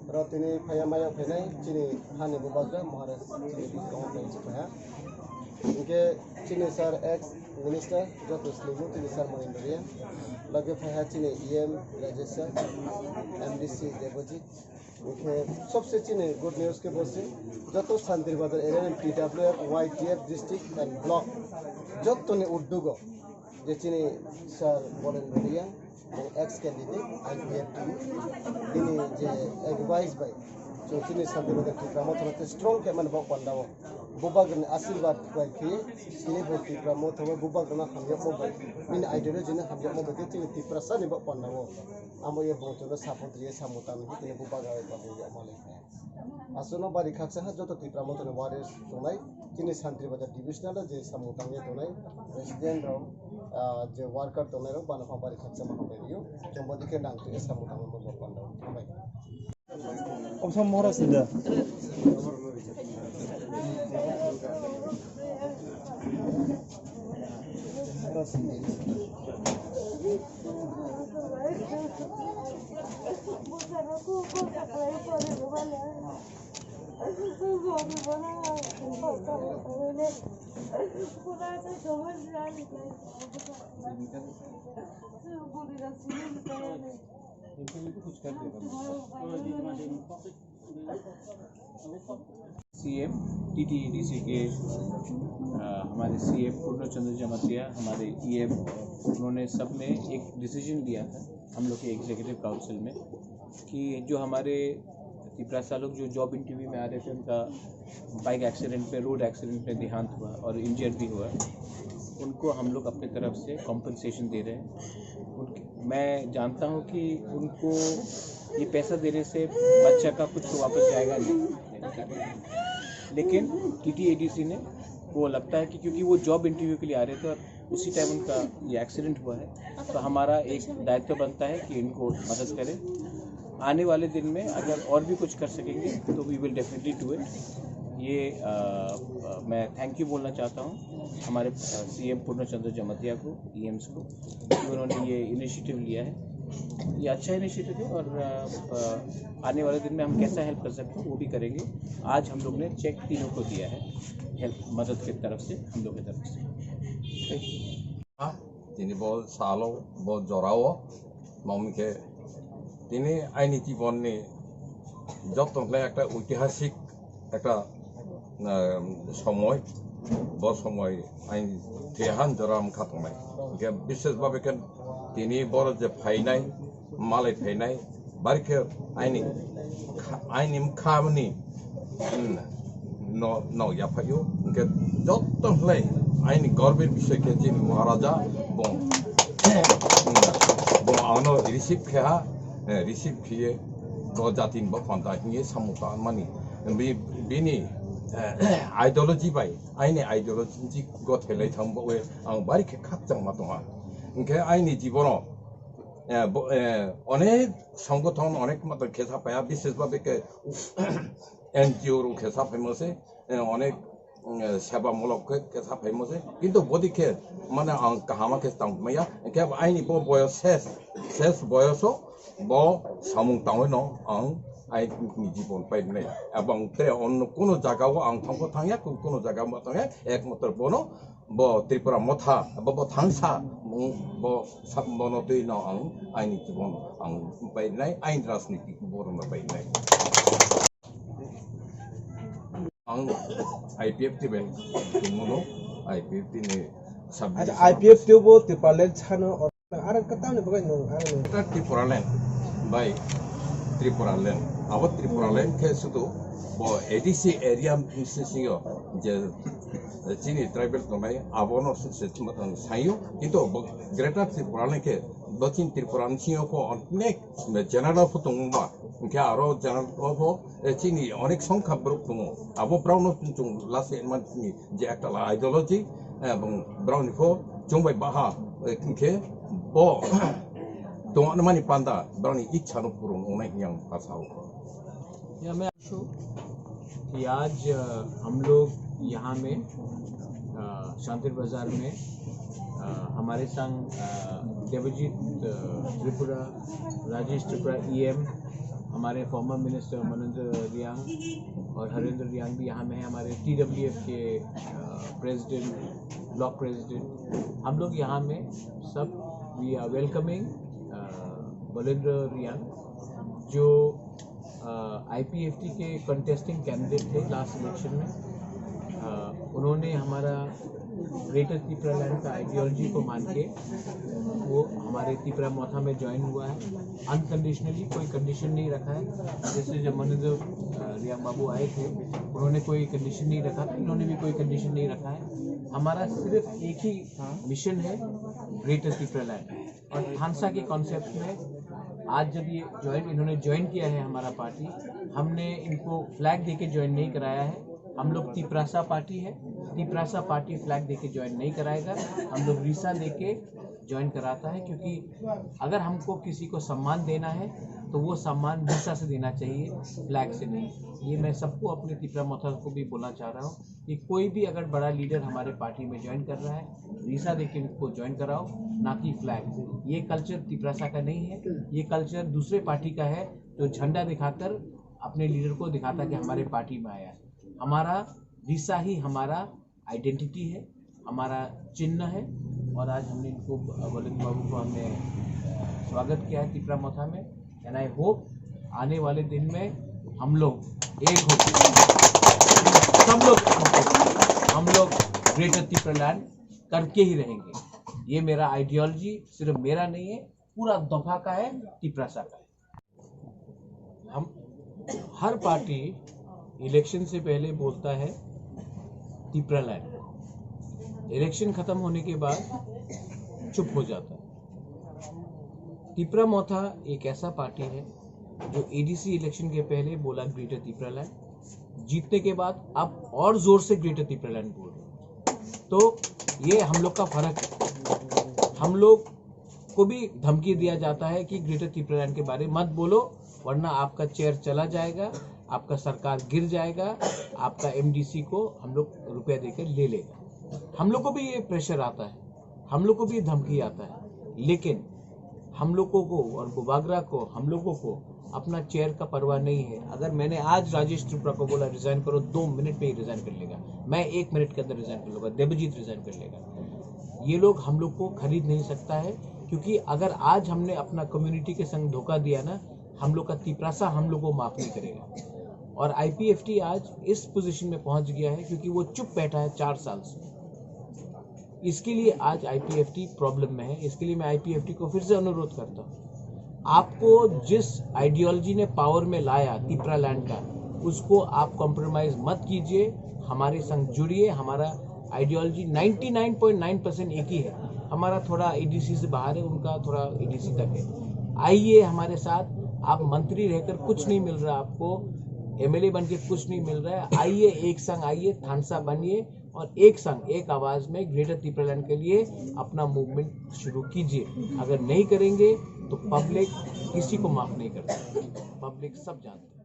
Rotini Payamaya Penay, Chini Hani Bubaga, Maharaj, Chini Complaints Paya. Inke Chini Sir ex Minister, Dr. Slimu, Chini Sir Marindaria, Lage Paya Chini EM Rajesa, MDC Deposit. Inke सबसे चीने good news के बोल से जब तो शांति बाजार area में PWR YTF district and block जब तो ने उर्दू को जे चीने sir volunteer ex candidate IPF ini je advice by so chini sampai pada promote hote strong keman bok pandawo bubag ne asilbad by ki sini boti promote hote bubag na hamyak mo by ini ideology ne hamyak mo by chini ti prasani bok pandawo amo ye boto na support ye samutan ni bubag ay pa ye amale asono bari khaksa ha joto ti promote ne warriors tonai chini santri bazar divisional je samutan ye tonai president ro je worker tonai ro bana bari khaksa ma hoberio jombo dike nang ti samutan mo bok pandawo amai Om Mahara Sinda. CM TTEDC के हमारे CM पूर्णचंद्र जमातिया हमारे EM उन्होंने सब में एक decision लिया था हम लोग के एग्जीक्यूटिव काउंसिल में कि जो हमारे तिपरासा लोग जो जॉब इंटरव्यू में आ रहे थे उनका बाइक एक्सीडेंट पे रोड एक्सीडेंट में देहांत हुआ और इंजर्ड भी हुआ उनको हम लोग अपनी तरफ से कॉम्पनसेशन दे रहे हैं मैं जानता हूं कि उनको ये पैसा देने से बच्चा का कुछ तो वापस जाएगा नहीं लेकिन TTEDC ने वो लगता है कि क्योंकि वो जॉब इंटरव्यू के लिए आ रहे थे और उसी टाइम उनका ये एक्सीडेंट हुआ है तो हमारा एक दायित्व बनता है कि इनको मदद करें आने वाले दिन में अगर और भी कुछ कर सकेंगे तो we will definitely do it ये मैं थैंक यू बोलना चाहता हूँ हमारे CM पूर्णचंद्र जमातिया को EMs को कि उन्होंने ये इनिशिएटिव लिया है ये अच्छा इनिशिएटिव है और आने वाले दिन में हम कैसा हेल्प कर सकते हैं वो भी करेंगे आज हम लोग ने चेक तीनों को दिया है हेल्प मदद की तरफ से हम लोग की तरफ से তিনি बहुत सालों बहुत जोराओ मम्मी के তিনি আইনি জীবনে যত্নলে একটা ঐতিহাসিক একটা সময় বড় সময় আইন দেহান জরাম খাতমাই কে বিশেষভাবে কেন তিনি বড় যে ফাইনাই মালাই ফাইনাই বারিকে আইনি খামনি ন ইয়াফাইও কে যত্নলে আইনি গর্বের বিষয়কে যিনি মহারাজা বং আনো রিসিভ খেয়া रिसिभ किए जातिन बफान्दा हिंगे सामुता मानी बिनी आइडियोलॉजी बाय आइने आइडियोलॉजी गथेलै थांबो आं बारिखे खाकजां मातोङा ओंखे आइनि जीवन अनेक संगठन अनेक मत खेसा पाया विशेषभावे के NGO रो खेसा फेमसे अनेक सेवामूलक खेसा फेमसे किन्तु बदिखे माने आं काहामा के तांगमया के आइनि बो बयस शेष बयसो ब सामुं तांनो आं आइनि जीवन पाइने एबं ते अन्य कोनो जागाव आं थांखो थांया कोनो जागाव थांया एकमात्र बनो ब त्रिपुरा मथा ब थांसा ब सबनो दैनो आं आइनि जीवन आं पाइने आइन राजनीति बरनो पाइने आं IPF टिबेन तुमनो IPF तिने सब IPF टिबो तिपालेन छानो आरो कताने बगाय नो आरो त्रिपुरालेन बाय त्रिपुरालैंड अब त्रिपुरालैंड के शुद्ध वो एडीसी एरिया से सिंह जे चीनी ट्राइबल तो नहीं अब वो से साइयो किंतु ग्रेटर त्रिपुरालैंड के दक्षिण त्रिपुरा सिंह को अनेक जनरल फुटुंगा क्या आरो जनरल को चीनी अनेक संख्या ब्रुक तुमो अब ब्राउन तुम लास्ट मंथनी जे एक्टला आइडियोलॉजी ब्राउन को जोंबाई बाहा के वो तो अनुमानी पांडा ब्राउनी इच्छा नो पूर्ण होने की हम पासाओ या मैं कि आज हम लोग यहाँ में शांति बाजार में हमारे संग देवजीत त्रिपुरा, राजेश त्रिपुरा EM, हमारे फॉर्मर मिनिस्टर मनेंद्र रियांग और हरेंद्र रियांग भी यहाँ में है, हमारे TWF के प्रेसिडेंट, ब्लॉक प्रेसिडेंट, हम लोग यहाँ में सब we are welcoming Manendra Reang जो IPFT के कंटेस्टिंग कैंडिडेट थे लास्ट इलेक्शन में। उन्होंने हमारा ग्रेटर त्रिपुरा लैंड का आइडियोलॉजी को मान के वो हमारे त्रिपुरा मोथा में ज्वाइन हुआ है। अनकंडीशनली कोई कंडीशन नहीं रखा है। जैसे जब मनेंद्र रियांग बाबू आए थे उन्होंने कोई कंडीशन नहीं रखा था, इन्होंने भी कोई कंडीशन नहीं रखा है। हमारा सिर्फ एक ही मिशन है, ग्रेटर त्रिपुरा लैंड। और थानसा के कॉन्सेप्ट में आज जब ये इन्होंने ज्वाइन किया है हमारा पार्टी, हमने इनको फ्लैग देके ज्वाइन नहीं कराया है। हम लोग तिपरासा पार्टी है, तिपरासा पार्टी फ्लैग देके ज्वाइन नहीं कराएगा, हम लोग रीसा देके ज्वाइन कराता है। क्योंकि अगर हमको किसी को सम्मान देना है तो वो सम्मान रीसा से देना चाहिए, फ्लैग से नहीं। ये मैं सबको अपने त्रिपुरा मोथा को भी बोलना चाह रहा हूँ कि कोई भी अगर बड़ा लीडर हमारे पार्टी में ज्वाइन कर रहा है, रीसा देके उनको ज्वाइन कराओ, ना कि फ्लैग। ये कल्चर तिपरासा का नहीं है, ये कल्चर दूसरे पार्टी का है जो झंडा दिखाकर अपने लीडर को दिखाता कि हमारे पार्टी में आया है। हमारा रीसा ही हमारा आइडेंटिटी है, हमारा चिन्ह है। और आज हमने इनको वलिंद बाबू को हमने स्वागत किया है त्रिपुरा मोथा में। एंड आई होप आने वाले दिन में हम लोग एक हो, सब लोग हम लोग ग्रेटर त्रिपुरा लैंड करके ही रहेंगे। ये मेरा आइडियोलॉजी सिर्फ मेरा नहीं है, पूरा दफा का है, त्रिपुरासा का है। हम हर पार्टी इलेक्शन से पहले बोलता है त्रिपुरा लैंड, इलेक्शन खत्म होने के बाद चुप हो जाता है। त्रिपुरा मोथा एक ऐसा पार्टी है जो ADC इलेक्शन के पहले बोला ग्रेटर त्रिपुरा लैंड, जीतने के बाद अब और जोर से ग्रेटर त्रिपुरा लैंड बोल रहे। तो ये हम लोग का फर्क है। हम लोग को भी धमकी दिया जाता है कि ग्रेटर त्रिपुरा लैंड के बारे में मत बोलो, वरना आपका चेयर चला जाएगा, आपका सरकार गिर जाएगा, आपका MDC को हम लोग रुपया देकर ले लेगा। हम लोग को भी ये प्रेशर आता है, हम लोग को भी धमकी आता है, लेकिन हम लोगों को और बुबागरा को, हम लोगों को अपना चेयर का परवाह नहीं है। अगर मैंने आज राजेश त्रिपुरा को बोला रिजाइन करो, 2 मिनट में ही रिजाइन कर लेगा। मैं 1 मिनट के अंदर रिजाइन कर लूँगा, देवजीत रिजाइन कर लेगा। ये लोग हम लोग को खरीद नहीं सकता है, क्योंकि अगर आज हमने अपना कम्युनिटी के संग धोखा दिया ना, हम लोग का तिपरासा हम लोग को माफ नहीं करेगा। और IPFT आज इस पोजीशन में पहुंच गया है क्योंकि वो चुप बैठा है 4 साल से। इसके लिए आज IPFT प्रॉब्लम में है। इसके लिए मैं IPFT को फिर से अनुरोध करता हूँ, आपको जिस आइडियोलॉजी ने पावर में लाया त्रिपुरा लैंड का, उसको आप कॉम्प्रोमाइज मत कीजिए, हमारे संग जुड़िए। हमारा आइडियोलॉजी 99.9% एक ही है। हमारा थोड़ा ADC से बाहर है, उनका थोड़ा ADC तक है। आइए हमारे साथ। आप मंत्री रहकर कुछ नहीं मिल रहा, आपको MLA बन के कुछ नहीं मिल रहा है। आइए एक संग आइए, थानसा बनिए और एक संग एक आवाज में ग्रेटर त्रिपुरा लैंड के लिए अपना मूवमेंट शुरू कीजिए। अगर नहीं करेंगे तो पब्लिक किसी को माफ नहीं करता, पब्लिक सब जानते हैं।